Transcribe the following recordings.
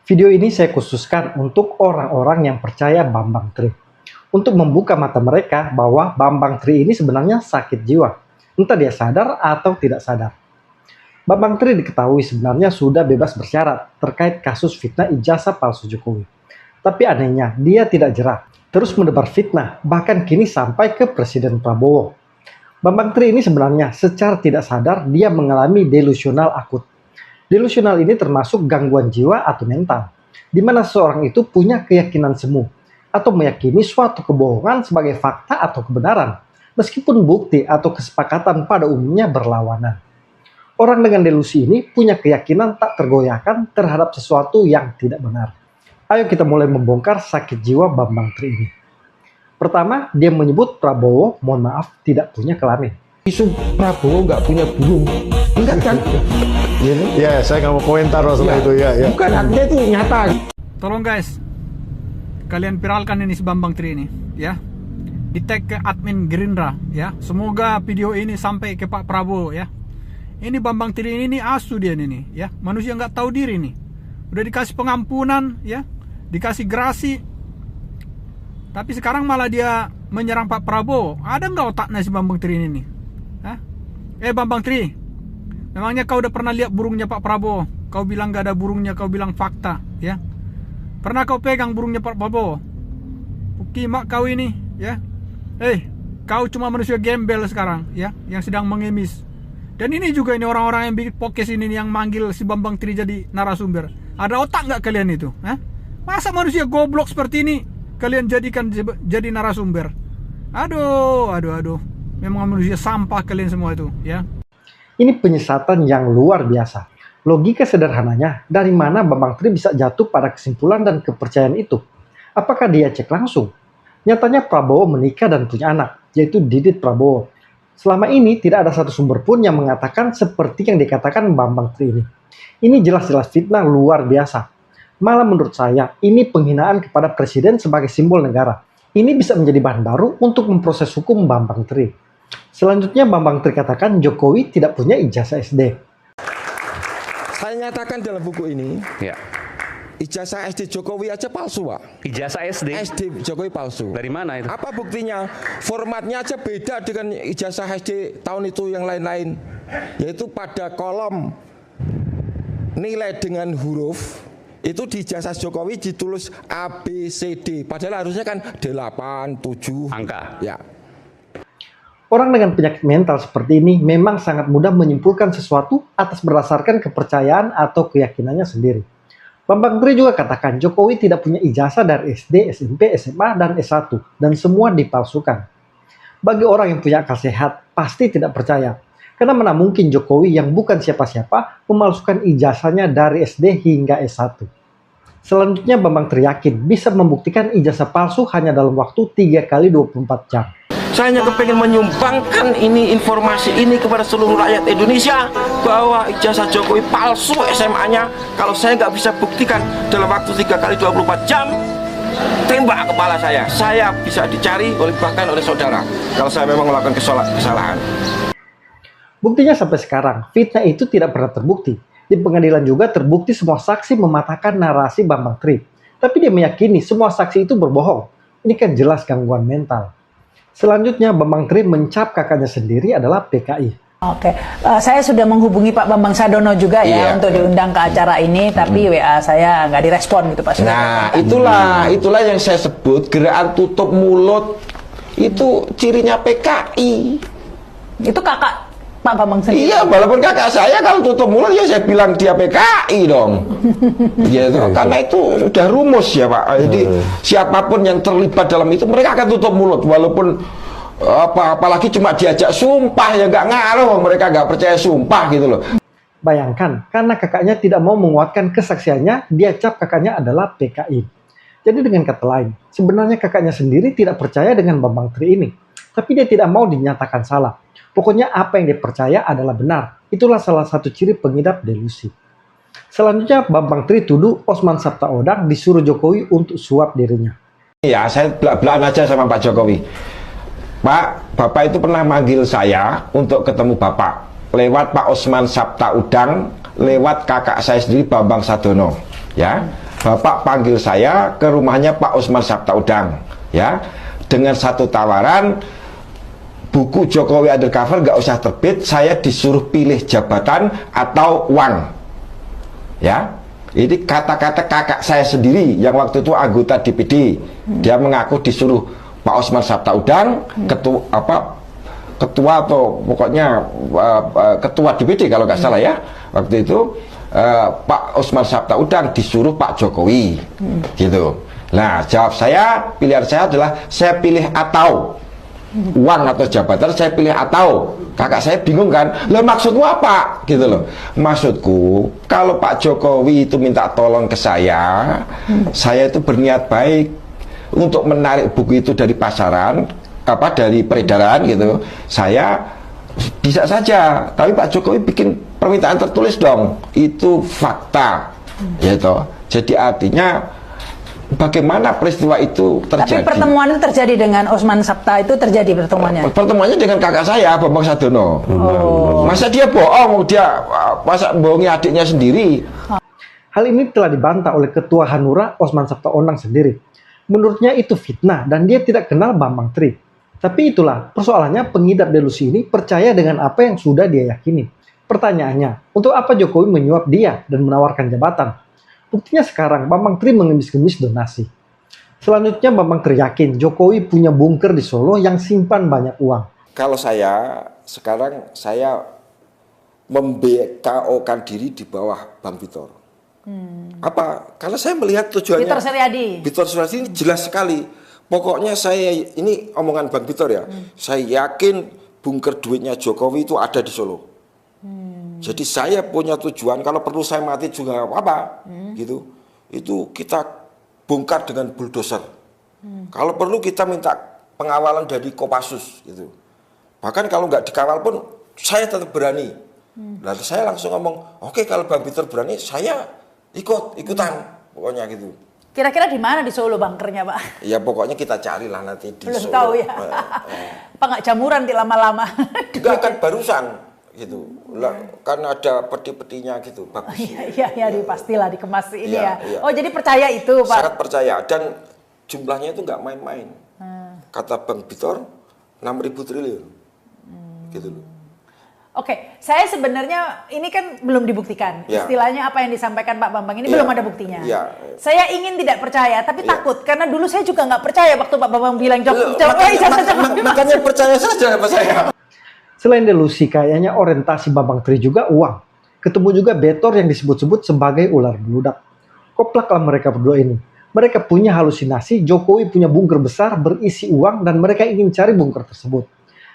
Video ini saya khususkan untuk orang-orang yang percaya Bambang Tri. Untuk membuka mata mereka bahwa Bambang Tri ini sebenarnya sakit jiwa. Entah dia sadar atau tidak sadar. Bambang Tri diketahui sebenarnya sudah bebas bersyarat terkait kasus fitnah ijazah palsu Jokowi. Tapi anehnya, dia tidak jerah. Terus menebar fitnah, bahkan kini sampai ke Presiden Prabowo. Bambang Tri ini sebenarnya secara tidak sadar dia mengalami delusional akut. Delusional ini termasuk gangguan jiwa atau mental, di mana seseorang itu punya keyakinan semu atau meyakini suatu kebohongan sebagai fakta atau kebenaran, meskipun bukti atau kesepakatan pada umumnya berlawanan. Orang dengan delusi ini punya keyakinan tak tergoyahkan terhadap sesuatu yang tidak benar. Ayo kita mulai membongkar sakit jiwa Bambang Tri ini. Pertama, dia menyebut Prabowo, mohon maaf, tidak punya kelamin. Isu Prabowo nggak punya burung, enggak kan? Ya, saya nggak mau komentar masalah itu ya. Bukan, artinya itu nyata. Tolong guys, kalian viralkan ini si Bambang Tri ini, ya. Di tag ke admin Gerindra, ya. Semoga video ini sampai ke Pak Prabowo, ya. Ini Bambang Tri ini asu dia ini, ya. Manusia nggak tahu diri nih. Udah dikasih pengampunan, ya, dikasih gerasi. Tapi sekarang malah dia menyerang Pak Prabowo. Ada nggak otaknya si Bambang Tri ini nih? Hah? Bambang Tri, memangnya kau udah pernah lihat burungnya Pak Prabowo? Kau bilang gak ada burungnya, kau bilang fakta, ya? Pernah kau pegang burungnya Pak Prabowo? Pukimak kau ini, ya? Kau cuma manusia gembel sekarang, ya? Yang sedang mengemis. Dan ini juga ini orang-orang yang bikin podcast ini yang manggil si Bambang Tri jadi narasumber. Ada otak nggak kalian itu? Hah? Masa manusia goblok seperti ini kalian jadikan jadi narasumber? Aduh. Memang manusia sampah kalian semua itu, ya. Ini penyesatan yang luar biasa. Logika sederhananya, dari mana Bambang Tri bisa jatuh pada kesimpulan dan kepercayaan itu? Apakah dia cek langsung? Nyatanya Prabowo menikah dan punya anak, yaitu Didit Prabowo. Selama ini tidak ada satu sumber pun yang mengatakan seperti yang dikatakan Bambang Tri ini. Ini jelas-jelas fitnah luar biasa. Malah menurut saya, ini penghinaan kepada presiden sebagai simbol negara. Ini bisa menjadi bahan baru untuk memproses hukum Bambang Tri. Selanjutnya Bambang Tri katakan Jokowi tidak punya ijazah SD. Saya nyatakan dalam buku ini, ya. Ijazah SD Jokowi aja palsu, Pak. Ijazah SD? SD Jokowi palsu. Dari mana itu? Apa buktinya? Formatnya aja beda dengan ijazah SD tahun itu yang lain-lain. Yaitu pada kolom nilai dengan huruf, itu di ijazah Jokowi ditulis A, B, C, D. Padahal harusnya kan 8, 7. Angka. Ya. Orang dengan penyakit mental seperti ini memang sangat mudah menyimpulkan sesuatu atas berdasarkan kepercayaan atau keyakinannya sendiri. Bambang Tri juga katakan Jokowi tidak punya ijazah dari SD, SMP, SMA, dan S1, dan semua dipalsukan. Bagi orang yang punya akal sehat, pasti tidak percaya. Karena mana mungkin Jokowi yang bukan siapa-siapa memalsukan ijazahnya dari SD hingga S1. Selanjutnya Bambang Tri yakin bisa membuktikan ijazah palsu hanya dalam waktu 3 kali 24 jam. Saya hanya kepengen menyumbangkan ini informasi ini kepada seluruh rakyat Indonesia bahwa ijazah Jokowi palsu SMA-nya. Kalau saya nggak bisa buktikan dalam waktu 3 kali 24 jam, tembak kepala saya bisa dicari bahkan oleh saudara kalau saya memang melakukan kesalahan. Buktinya sampai sekarang, fitnah itu tidak pernah terbukti. Di pengadilan juga terbukti semua saksi mematahkan narasi Bambang Tri. Tapi dia meyakini semua saksi itu berbohong. Ini kan jelas gangguan mental. Selanjutnya Bambang Tri mencap kakaknya sendiri adalah PKI. Oke, saya sudah menghubungi Pak Bambang Sadono juga ya untuk diundang ke acara ini, tapi WA saya nggak direspon gitu Pak. Nah, itulah yang saya sebut gerakan tutup mulut itu cirinya PKI. Itu kakak Pak Bambang sendiri. Iya, walaupun kakak saya kalau tutup mulut ya saya bilang dia PKI dong. Ya, karena itu sudah rumus ya Pak. Jadi siapapun yang terlibat dalam itu mereka akan tutup mulut walaupun apalagi cuma diajak sumpah ya nggak ngaruh, mereka nggak percaya sumpah gitu loh. Bayangkan, karena kakaknya tidak mau menguatkan kesaksiannya, dia cap kakaknya adalah PKI. Jadi dengan kata lain, sebenarnya kakaknya sendiri tidak percaya dengan Bambang Tri ini. Tapi dia tidak mau dinyatakan salah. Pokoknya apa yang dia percaya adalah benar. Itulah salah satu ciri pengidap delusi. Selanjutnya Bambang Tri tuduh Osman Sabtaodang disuruh Jokowi untuk suap dirinya. Ya, saya belak-belakan aja sama Pak Jokowi. Pak, Bapak itu pernah manggil saya untuk ketemu Bapak. Lewat Pak Osman Sabtaodang, lewat kakak saya sendiri Bambang Sadono. Ya, Bapak panggil saya ke rumahnya Pak Osman Sabtaudang, ya, dengan satu tawaran, buku Jokowi Undercover nggak usah terbit, saya disuruh pilih jabatan atau uang, ya. Ini kata-kata kakak saya sendiri yang waktu itu anggota DPD. Dia mengaku disuruh Pak Osman Sabtaudang, ketua atau pokoknya ketua DPD kalau nggak salah ya, waktu itu Pak Osman Sabtaudang disuruh Pak Jokowi, gitu. Nah, jawab saya, pilihan saya adalah saya pilih atau uang atau jabatan, saya pilih atau. Kakak saya bingung kan, lah maksudmu apa? Gitu loh. Maksudku, kalau Pak Jokowi itu minta tolong ke saya itu berniat baik untuk menarik buku itu dari pasaran, dari peredaran gitu. Saya bisa saja, tapi Pak Jokowi bikin permintaan tertulis dong. Itu fakta, gitu. Jadi artinya bagaimana peristiwa itu terjadi. Tapi pertemuan itu terjadi dengan Osman Sabta, itu terjadi pertemuannya? Pertemuannya dengan kakak saya, Bambang Sadono. Masa dia bohong, masa bohongi adiknya sendiri. Hal ini telah dibantah oleh Ketua Hanura Osman Sabtaodang sendiri. Menurutnya itu fitnah dan dia tidak kenal Bambang Tri. Tapi itulah persoalannya, pengidap delusi ini percaya dengan apa yang sudah dia yakini. Pertanyaannya, untuk apa Jokowi menyuap dia dan menawarkan jabatan? Buktinya sekarang Bambang Tri mengemis-kemis donasi. Selanjutnya Bambang Tri yakin Jokowi punya bunker di Solo yang simpan banyak uang. Kalau sekarang saya memBKO-kan diri di bawah Bang Bitor. Apa? Karena saya melihat tujuannya. Bitor Suryadi ini jelas sekali. Pokoknya saya, ini omongan Bang Bitor ya, saya yakin bunker duitnya Jokowi itu ada di Solo. Jadi saya punya tujuan, kalau perlu saya mati juga nggak apa-apa, gitu. Itu kita bongkar dengan bulldozer. Kalau perlu kita minta pengawalan dari Kopassus, gitu. Bahkan kalau nggak dikawal pun saya tetap berani. Lalu saya langsung ngomong, oke, kalau Bang Bitor berani, saya ikutan, pokoknya gitu. Kira-kira di mana di Solo bunkernya, Pak? Ya pokoknya kita carilah nanti di Belum Solo. tahu ya. Apa nggak jamuran di lama-lama? Enggak, kan barusan gitu. Kan ada peti-petinya gitu, bagus. Iya, pastilah dikemas ini ya. Oh, jadi percaya itu, Pak? Sangat percaya, dan jumlahnya itu nggak main-main. Kata Bang Bitor, 6.000 triliun. Gitu loh. Oke, saya sebenarnya ini kan belum dibuktikan. Istilahnya apa yang disampaikan Pak Bambang ini belum ada buktinya. Saya ingin tidak percaya, tapi takut karena dulu saya juga nggak percaya waktu Pak Bambang bilang makanya percaya saja sama saya. Selain delusi, kayaknya orientasi Bambang Tri juga uang. Ketemu juga Betor yang disebut-sebut sebagai ular beludak. Koplaklah mereka berdua ini. Mereka punya halusinasi Jokowi punya bunker besar berisi uang dan mereka ingin cari bunker tersebut.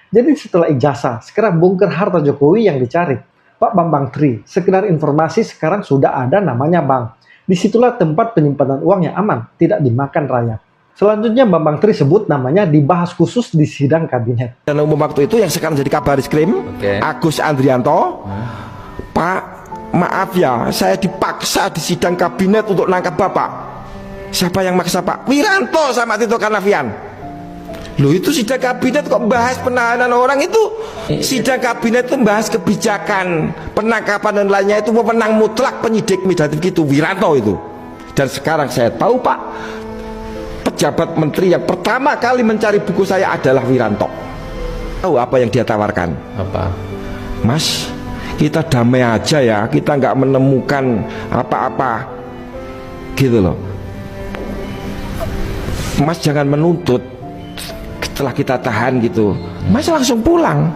Jadi setelah ijazah, sekarang bunker harta Jokowi yang dicari. Pak Bambang Tri, sekedar informasi sekarang sudah ada namanya bank. Disitulah tempat penyimpanan uang yang aman, tidak dimakan rakyat. Selanjutnya Bambang Tri sebut namanya dibahas khusus di sidang kabinet. Dan umum waktu itu yang sekarang jadi Kabaris-Krim, Agus Andrianto, Pak, maaf ya, saya dipaksa di sidang kabinet untuk nangkap Bapak. Siapa yang maksa, Pak? Wiranto sama Tito Karnavian. Loh, itu sidang kabinet kok bahas penahanan orang itu? Sidang kabinet itu bahas kebijakan penangkapan dan lainnya, itu wewenang mutlak penyidik mediatif gitu, Wiranto itu. Dan sekarang saya tahu, Pak, pejabat menteri yang pertama kali mencari buku saya adalah Wiranto. Tahu apa yang dia tawarkan? Apa? Mas, kita damai aja ya, kita nggak menemukan apa-apa, gitu loh. Mas jangan menuntut. Setelah kita tahan gitu, Mas langsung pulang.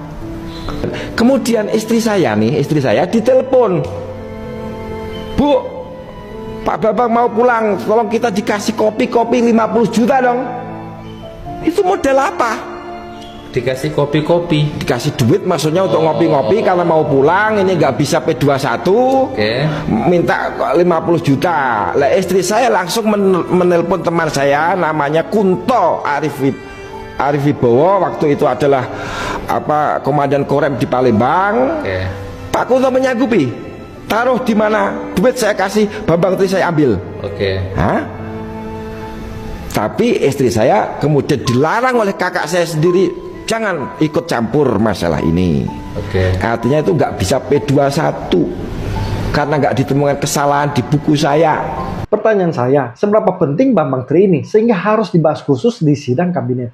Kemudian istri saya ditelepon, Bu, Pak Bambang mau pulang, tolong kita dikasih kopi 50 juta dong. Itu modal apa? Dikasih kopi-kopi? Dikasih duit maksudnya untuk ngopi-ngopi karena mau pulang, ini nggak bisa P21, minta 50 juta. Lah istri saya langsung menelpon teman saya namanya Kunto Arif Wibowo, waktu itu adalah komandan Korem di Palembang. Pak Kunto menyanggupi, taruh di mana duit saya kasih, Bambang Tri saya ambil. Tapi istri saya kemudian dilarang oleh kakak saya sendiri, jangan ikut campur masalah ini. Artinya itu nggak bisa P21. karena nggak ditemukan kesalahan di buku saya. Pertanyaan saya, seberapa penting Bambang Tri ini sehingga harus dibahas khusus di sidang kabinet?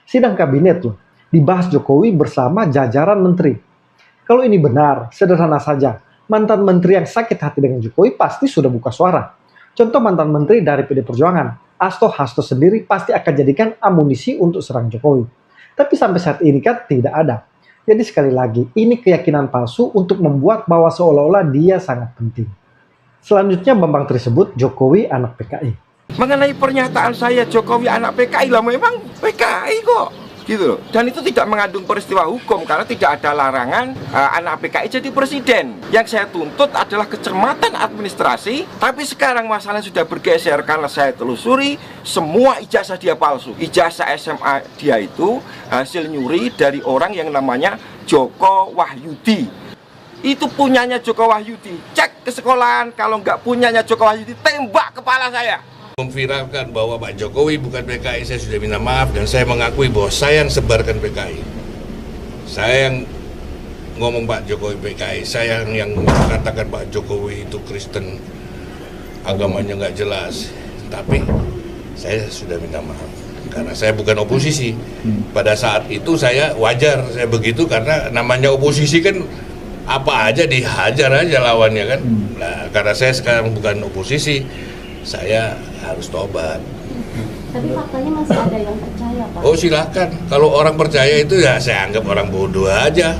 Sidang kabinet loh, dibahas Jokowi bersama jajaran menteri. Kalau ini benar, sederhana saja. Mantan menteri yang sakit hati dengan Jokowi pasti sudah buka suara. Contoh mantan menteri dari PD Perjuangan, Hasto sendiri pasti akan jadikan amunisi untuk serang Jokowi. Tapi sampai saat ini kan tidak ada. Jadi sekali lagi, ini keyakinan palsu untuk membuat bahwa seolah-olah dia sangat penting. Selanjutnya Bambang Tri sebut Jokowi anak PKI. Mengenai pernyataan saya Jokowi anak PKI lah, memang PKI kok, gitu loh. Dan itu tidak mengandung peristiwa hukum karena tidak ada larangan anak PKI jadi presiden. Yang saya tuntut adalah kecermatan administrasi. Tapi sekarang masalahnya sudah bergeser karena saya telusuri semua ijazah dia palsu. Ijazah SMA dia itu hasil nyuri dari orang yang namanya Joko Wahyudi. Itu punyanya Joko Wahyudi. Cek ke sekolahan, kalau nggak punyanya Joko Wahyudi, tembak kepala saya. Memviralkan bahwa Pak Jokowi bukan PKI, saya sudah minta maaf dan saya mengakui bahwa saya yang sebarkan PKI. Saya yang ngomong Pak Jokowi PKI, saya yang mengatakan Pak Jokowi itu Kristen, agamanya nggak jelas. Tapi saya sudah minta maaf karena saya bukan oposisi. Pada saat itu saya wajar saya begitu karena namanya oposisi kan apa aja dihajar aja lawannya kan. Nah, karena saya sekarang bukan oposisi, saya harus tobat. Tapi faktanya masih ada yang percaya, Pak. Oh silahkan, kalau orang percaya itu ya saya anggap orang bodoh aja.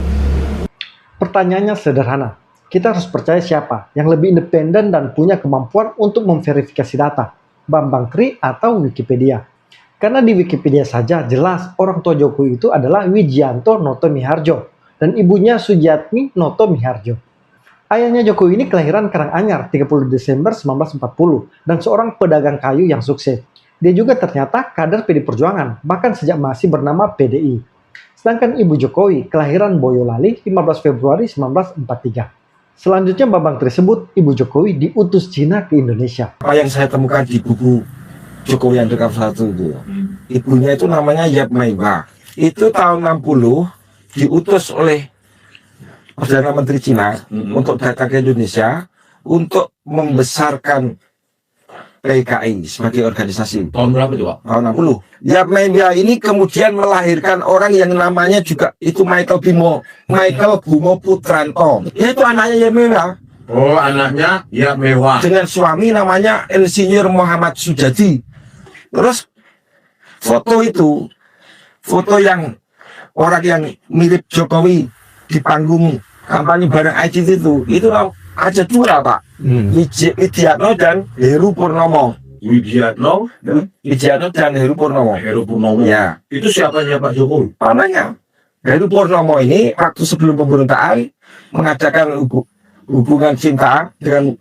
Pertanyaannya sederhana, kita harus percaya siapa yang lebih independen dan punya kemampuan untuk memverifikasi data, Bambang Tri atau Wikipedia? Karena di Wikipedia saja jelas orang tua Jokowi itu adalah Wijianto Noto Miharjo dan ibunya Sujiatmi Noto Miharjo. Ayahnya Jokowi ini kelahiran Karanganyar 30 Desember 1940 dan seorang pedagang kayu yang sukses. Dia juga ternyata kader PD Perjuangan, bahkan sejak masih bernama PDI. Sedangkan ibu Jokowi kelahiran Boyolali 15 Februari 1943. Selanjutnya Bambang Tri sebut ibu Jokowi diutus Cina ke Indonesia. Apa yang saya temukan di buku Jokowi yang dekat satu itu, ibunya itu namanya Yap Meiwa. Itu tahun 60 diutus oleh Perdana Menteri Cina untuk datang ke Indonesia untuk membesarkan PKI sebagai organisasi. Tahun berapa itu, Pak? Tahun 60. Yap Meiwa ini kemudian melahirkan orang yang namanya juga itu Michael Bumo Putranto. Itu anaknya Yap Meiwa. Oh, anaknya Yap Meiwa. Dengan suami namanya Insinyur Muhammad Sujadi. Terus foto itu, foto yang orang yang mirip Jokowi di panggung kampanye bareng ICT itu aja dua, Pak. Widiatno dan Heru Purnomo. Widiatno dan Heru Purnomo. Ya. Itu siapanya Pak Jokowi? Namanya Heru Purnomo ini waktu sebelum pemberontakan mengadakan hubungan cinta dengan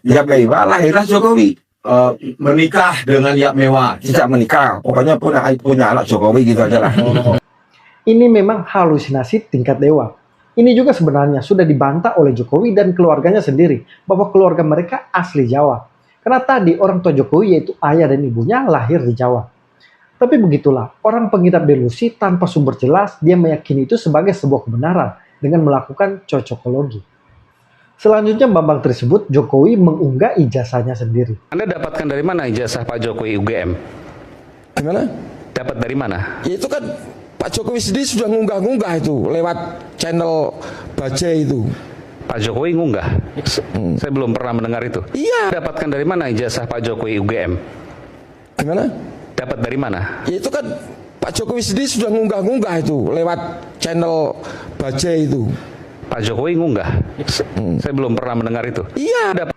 Yap Meiwa, lahirlah Jokowi. Menikah dengan Yap Meiwa. Tidak menikah, pokoknya punya anak Jokowi gitu aja lah. Ini memang halusinasi tingkat dewa. Ini juga sebenarnya sudah dibantah oleh Jokowi dan keluarganya sendiri bahwa keluarga mereka asli Jawa. Karena tadi orang tua Jokowi yaitu ayah dan ibunya lahir di Jawa. Tapi begitulah, orang pengidap delusi tanpa sumber jelas dia meyakini itu sebagai sebuah kebenaran dengan melakukan cocokologi. Selanjutnya Bambang tersebut Jokowi mengunggah ijazahnya sendiri. Anda dapatkan dari mana ijazah Pak Jokowi UGM? Gimana? Dapat dari mana? Ya itu kan Pak Jokowi sendiri sudah ngunggah-ngunggah itu lewat channel Bajai itu. Pak Jokowi ngunggah? Saya belum pernah mendengar itu. Iya. Dapatkan dari mana ijazah Pak Jokowi UGM? Gimana? Dapat dari mana? Ya itu kan Pak Jokowi sendiri sudah ngunggah-ngunggah itu lewat channel Bajai itu. Pak Jokowi ngunggah? Saya belum pernah mendengar itu. Iya.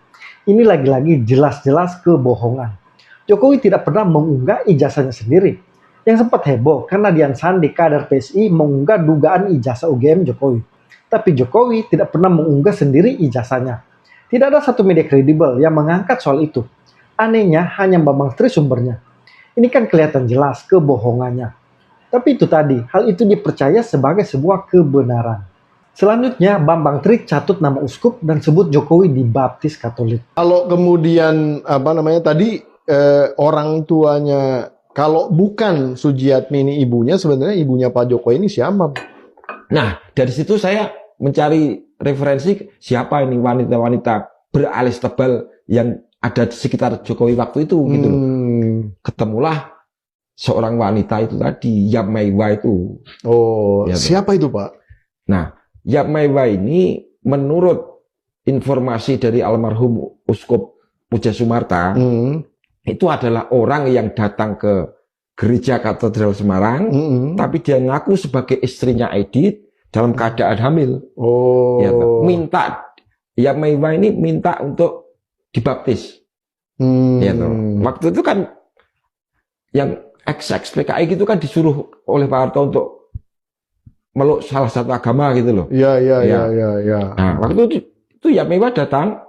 Ini lagi-lagi jelas-jelas kebohongan. Jokowi tidak pernah mengunggah ijazahnya sendiri. Yang sempat heboh karena Dian Sandi kader PSI mengunggah dugaan ijazah UGM Jokowi. Tapi Jokowi tidak pernah mengunggah sendiri ijazahnya. Tidak ada satu media kredibel yang mengangkat soal itu. Anehnya hanya Bambang Tri sumbernya. Ini kan kelihatan jelas kebohongannya. Tapi itu tadi, hal itu dipercaya sebagai sebuah kebenaran. Selanjutnya Bambang Tri catut nama uskup dan sebut Jokowi dibaptis Katolik. Kalau kemudian tadi orang tuanya, kalau bukan Sujiatmi ini ibunya, sebenarnya ibunya Pak Jokowi ini siapa? Nah, dari situ saya mencari referensi siapa ini wanita-wanita beralis tebal yang ada di sekitar Jokowi waktu itu gitu loh. Ketemulah seorang wanita itu tadi, Yap Meiwa itu. Oh, ya, siapa itu Pak? Nah, Yap Meiwa ini menurut informasi dari almarhum Uskup Puja Sumarta, itu adalah orang yang datang ke gereja Katedral Semarang, tapi dia ngaku sebagai istrinya Aidit dalam keadaan hamil. Oh. Ya, minta, Yap Meiwa ini minta untuk dibaptis. Ya, waktu itu kan yang ex PKI gitu kan disuruh oleh Pak Harto untuk meluk salah satu agama gitu loh. Iya. Nah, waktu itu Yap Meiwa datang.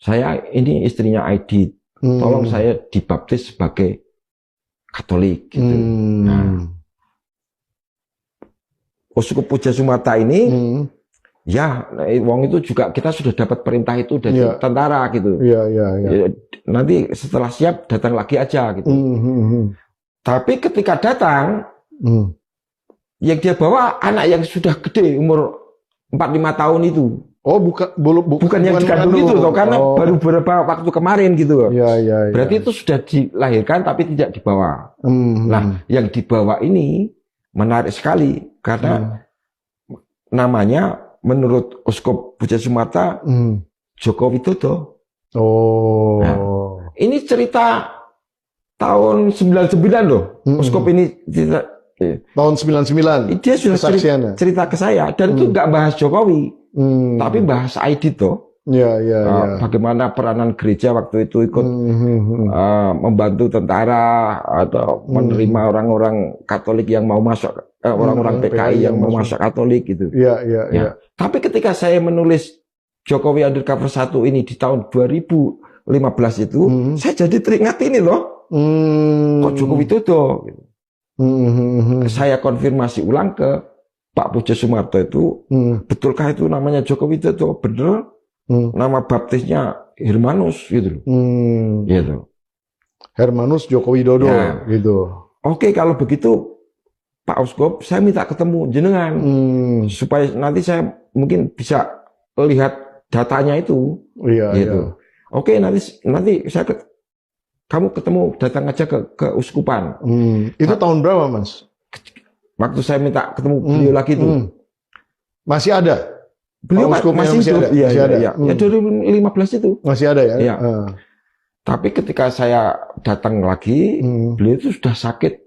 Saya ini istrinya Aidit. Tolong saya dibaptis sebagai Katolik gitu. Nah, Uskup Puja Sumarta ini ya, wong itu juga kita sudah dapat perintah itu dari tentara gitu. Iya. Nanti setelah siap datang lagi aja gitu. Tapi ketika datang, yang dia bawa anak yang sudah gede, umur 4-5 tahun itu. Oh, bukan yang dikandung itu toh, karena baru beberapa waktu kemarin gitu. Iya. Berarti itu sudah dilahirkan tapi tidak dibawa. Nah, yang dibawa ini menarik sekali karena namanya menurut Uskup Puja Sumarta Joko Widodo. Oh. Nah, ini cerita tahun 99 loh. Uskup ini cerita, tahun 99. Dia sudah cerita ke saya dan itu nggak bahas Jokowi. Tapi bahas Aidit toh. Iya. Bagaimana peranan gereja waktu itu ikut membantu tentara atau menerima orang-orang Katolik yang mau masuk, orang-orang PKI yang mau masuk Katolik gitu. Iya. Tapi ketika saya menulis Jokowi Undercover 1 ini di tahun 2015 itu, saya jadi teringat ini loh. Kok Jokowi Widodo? Gitu. Saya konfirmasi ulang ke Pak Puja Sumarto itu, betulkah itu namanya Jokowi Widodo? Bener? Nama baptisnya Hermanus gitu loh. Gitu. Hermanus Joko Widodo gitu. Oke, kalau begitu Pak Uskup, saya minta ketemu jenengan supaya nanti saya mungkin bisa lihat datanya itu. Gitu. Oke, nanti saya kamu ketemu, datang aja ke uskupan. Itu tahun berapa, Mas? Waktu saya minta ketemu beliau lagi itu. Masih ada? Beliau masih ada. Iya. Ya 2015 itu. Masih ada ya? Iya. Tapi ketika saya datang lagi, beliau itu sudah sakit.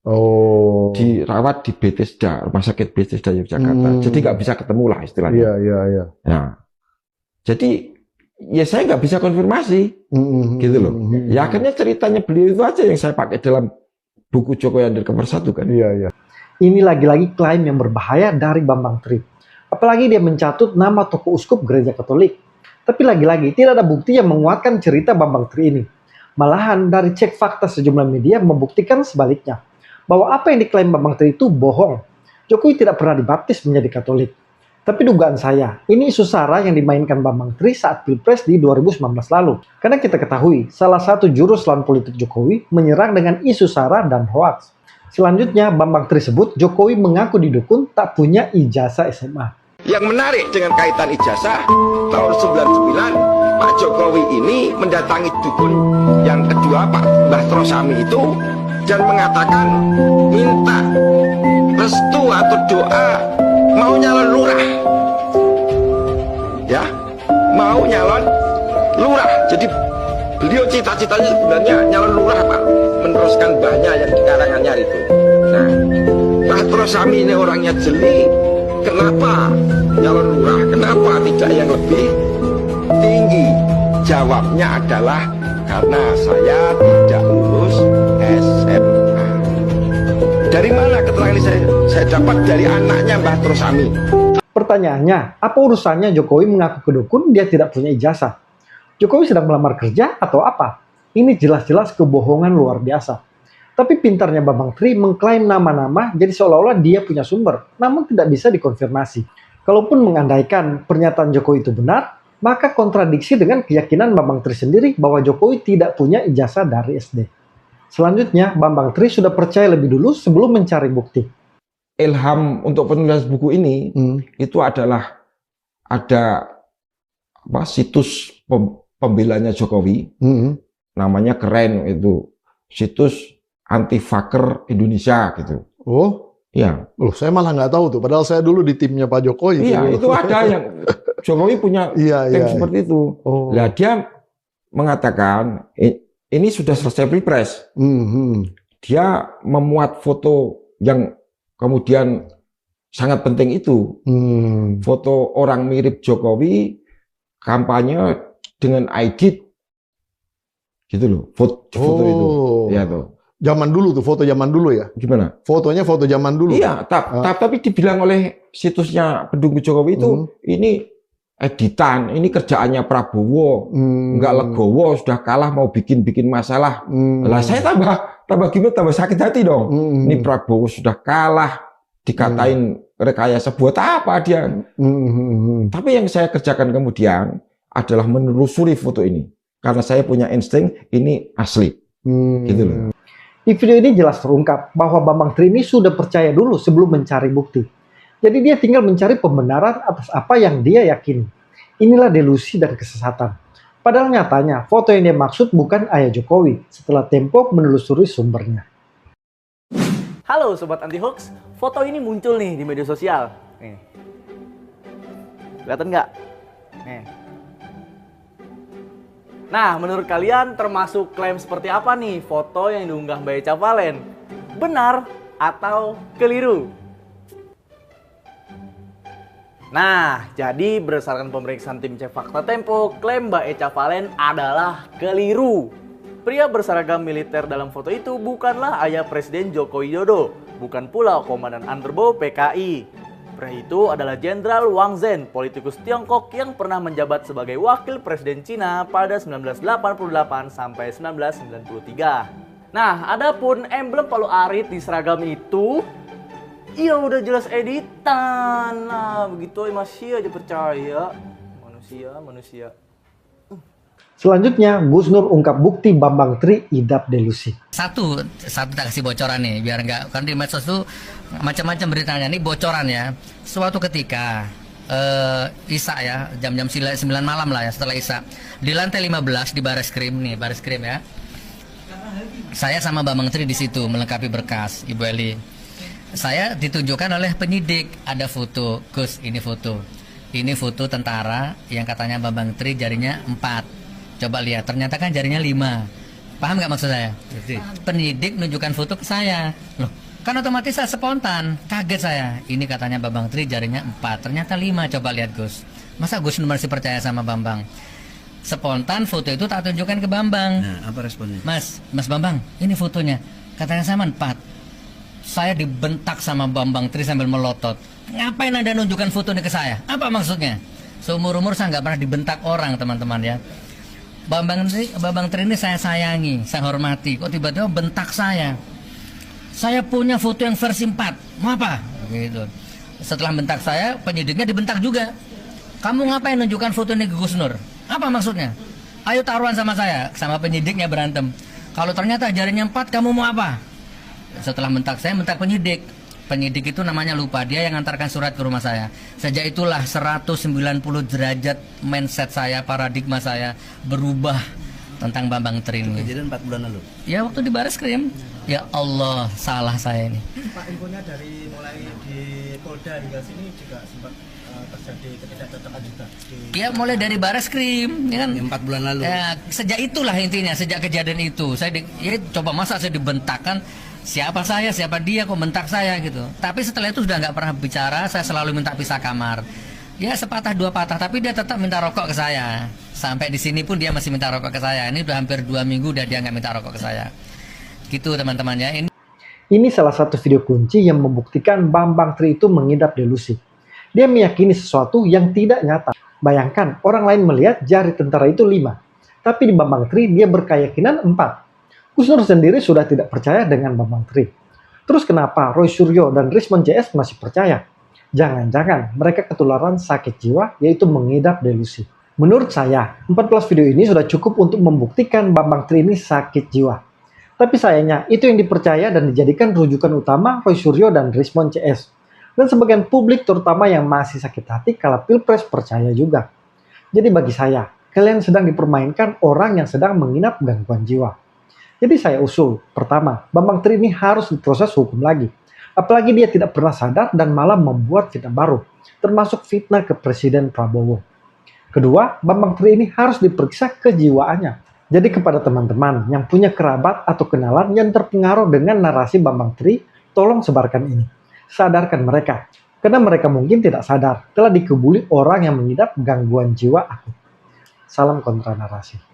Oh. Dirawat di Bethesda, Rumah Sakit Bethesda Yogyakarta. Jadi nggak bisa ketemu lah istilahnya. Iya. Nah, jadi ya saya nggak bisa konfirmasi, gitu loh. Ya akhirnya ceritanya beliau itu aja yang saya pakai dalam buku Jokowi Undercover 1 kan. Iya. Ini lagi-lagi klaim yang berbahaya dari Bambang Tri. Apalagi dia mencatut nama tokoh uskup gereja Katolik. Tapi lagi-lagi tidak ada bukti yang menguatkan cerita Bambang Tri ini. Malahan dari cek fakta sejumlah media membuktikan sebaliknya. Bahwa apa yang diklaim Bambang Tri itu bohong. Jokowi tidak pernah dibaptis menjadi Katolik. Tapi dugaan saya, ini isu SARA yang dimainkan Bambang Tri saat Pilpres di 2019 lalu. Karena kita ketahui, salah satu jurus lawan politik Jokowi menyerang dengan isu SARA dan hoaks. Selanjutnya, Bambang Tri sebut Jokowi mengaku di dukun tak punya ijazah SMA. Yang menarik dengan kaitan ijazah, tahun 99 Pak Jokowi ini mendatangi dukun yang kedua Pak Mbah Trosami itu dan mengatakan minta restu atau doa mau nyalon lurah. Ya, mau nyalon lurah. Jadi beliau cita-citanya sebenarnya nyalon lurah Pak, meneruskan mbahnya yang di Karanganyar itu. Nah, Mbah Trosami ini orangnya jeli. Kenapa nyalon lurah? Kenapa tidak yang lebih tinggi? Jawabnya adalah karena saya tidak lulus SMA. Dari mana keterangan ini saya dapat? Dari anaknya Mbah Trosami. Pertanyaannya, apa urusannya Jokowi mengaku ke dukun dia tidak punya ijazah? Jokowi sedang melamar kerja atau apa? Ini jelas-jelas kebohongan luar biasa. Tapi pintarnya Bambang Tri mengklaim nama-nama jadi seolah-olah dia punya sumber, namun tidak bisa dikonfirmasi. Kalaupun mengandaikan pernyataan Jokowi itu benar, maka kontradiksi dengan keyakinan Bambang Tri sendiri bahwa Jokowi tidak punya ijazah dari SD. Selanjutnya, Bambang Tri sudah percaya lebih dulu sebelum mencari bukti. ilham untuk penulis buku ini itu adalah ada situs pembelanya Jokowi, namanya keren itu, situs anti-faker Indonesia gitu. Oh, ya. Loh, saya malah nggak tahu tuh. Padahal saya dulu di timnya Pak Jokowi. Iya, itu ada yang Jokowi punya tim seperti itu. Oh. Nah, dia mengatakan ini sudah selesai pilpres. Dia memuat foto yang kemudian sangat penting itu, foto orang mirip Jokowi kampanye dengan ID, gitu loh, foto itu, ya tuh. Zaman dulu tuh, foto zaman dulu ya? Gimana? Fotonya foto zaman dulu. Iya, tapi dibilang oleh situsnya pendukung Jokowi itu, ini editan, ini kerjaannya Prabowo, nggak legowo, sudah kalah mau bikin masalah. Lah saya tambah gimana, tambah sakit hati dong. Ini Prabowo sudah kalah, dikatain rekayasa buat apa dia? Tapi yang saya kerjakan kemudian adalah menelusuri foto ini, karena saya punya insting ini asli, gitu loh. Di video ini jelas terungkap bahwa Bambang Tri ini sudah percaya dulu sebelum mencari bukti. Jadi dia tinggal mencari pembenaran atas apa yang dia yakini. Inilah delusi dan kesesatan. Padahal nyatanya foto yang dia maksud bukan ayah Jokowi setelah Tempo menelusuri sumbernya. Halo Sobat Anti Hoax, foto ini muncul nih di media sosial. Nih. Kelihatan nggak? Nih. Nah, menurut kalian termasuk klaim seperti apa nih foto yang diunggah Mbak Echa Valen? Benar atau keliru? Nah, jadi berdasarkan pemeriksaan tim Cek Fakta Tempo, klaim Mbak Echa Valen adalah keliru. Pria berseragam militer dalam foto itu bukanlah ayah Presiden Joko Widodo, bukan pula Komandan Underbo PKI. Pria itu adalah Jenderal Wang Zhen, politikus Tiongkok yang pernah menjabat sebagai wakil presiden Cina pada 1988 sampai 1993. Nah, adapun emblem Palu Arit di seragam itu, ya udah jelas editan. Nah, begitu masih aja percaya. Manusia. Selanjutnya, Gus Nur ungkap bukti Bambang Tri idap delusi. Satu tak kasih bocoran nih, biar nggak, kan di medsos tuh macam-macam beritanya. Ini bocoran ya. Suatu ketika Isya ya, jam-jam 9 malam lah ya, setelah Isya, di lantai 15 di Bareskrim nih, Bareskrim ya. Saya sama Bambang Tri di situ melengkapi berkas, Ibu Eli. Saya ditunjukkan oleh penyidik, ada foto, Gus, ini foto. Ini foto tentara yang katanya Bambang Tri jarinya 4. Coba lihat, ternyata kan jarinya 5. Paham nggak maksud saya? Penyidik nunjukkan foto ke saya. Loh, kan otomatis saya spontan. Kaget saya. Ini katanya Bambang Tri jarinya 4. Ternyata 5. Coba lihat Gus. Masa Gus masih percaya sama Bambang? Spontan foto itu tak tunjukkan ke Bambang. Nah, apa responnya? Mas Bambang, ini fotonya. Katanya sama 4. Saya dibentak sama Bambang Tri sambil melotot. Ngapain Anda nunjukkan foto ini ke saya? Apa maksudnya? Seumur-umur saya nggak pernah dibentak orang, teman-teman ya. Bambang Tri ini saya sayangi, saya hormati. Kok tiba-tiba bentak saya? Saya punya foto yang versi 4. Mau apa? Gitu. Setelah bentak saya, penyidiknya dibentak juga. Kamu ngapain nunjukkan foto ini ke Gus Nur? Apa maksudnya? Ayo taruhan sama saya, sama penyidiknya berantem. Kalau ternyata jarinya 4, kamu mau apa? Setelah bentak saya, bentak penyidik. Penyidik itu namanya lupa, dia yang antarkan surat ke rumah saya. Sejak itulah 190 derajat mindset saya, paradigma saya berubah tentang Bambang Tri. Kejadian 4 bulan lalu? Ya, waktu di Bareskrim. Ya Allah, salah saya ini. Pak, infonya dari mulai di Polda hingga sini juga sempat terjadi ketidakcocokan juga. Ya, mulai dari Bareskrim, ya kan? 4 bulan lalu. Ya, sejak itulah intinya, sejak kejadian itu. Saya coba masa saya dibentakkan. Siapa saya, siapa dia, kok bentak saya gitu. Tapi setelah itu sudah nggak pernah bicara, saya selalu minta pisah kamar. Ya sepatah dua patah, tapi dia tetap minta rokok ke saya. Sampai di sini pun dia masih minta rokok ke saya. Ini udah hampir 2 minggu dia nggak minta rokok ke saya. Gitu teman-teman ya. Ini salah satu video kunci yang membuktikan Bambang Tri itu mengidap delusi. Dia meyakini sesuatu yang tidak nyata. Bayangkan orang lain melihat jari tentara itu 5. Tapi di Bambang Tri dia berkeyakinan 4. Gus Nur sendiri sudah tidak percaya dengan Bambang Tri. Terus kenapa Roy Suryo dan Rismon JS masih percaya? Jangan-jangan mereka ketularan sakit jiwa, yaitu mengidap delusi. Menurut saya, 14 video ini sudah cukup untuk membuktikan Bambang Tri ini sakit jiwa. Tapi sayangnya, itu yang dipercaya dan dijadikan rujukan utama Roy Suryo dan Rismon CS. Dan sebagian publik terutama yang masih sakit hati kala Pilpres percaya juga. Jadi bagi saya, kalian sedang dipermainkan orang yang sedang menginap gangguan jiwa. Jadi saya usul, pertama, Bambang Tri ini harus diproses hukum lagi. Apalagi dia tidak pernah sadar dan malah membuat fitnah baru, termasuk fitnah ke Presiden Prabowo. Kedua, Bambang Tri ini harus diperiksa kejiwaannya. Jadi kepada teman-teman yang punya kerabat atau kenalan yang terpengaruh dengan narasi Bambang Tri, tolong sebarkan ini. Sadarkan mereka, karena mereka mungkin tidak sadar telah dikebuli orang yang mengidap gangguan jiwa akut. Salam kontra narasi.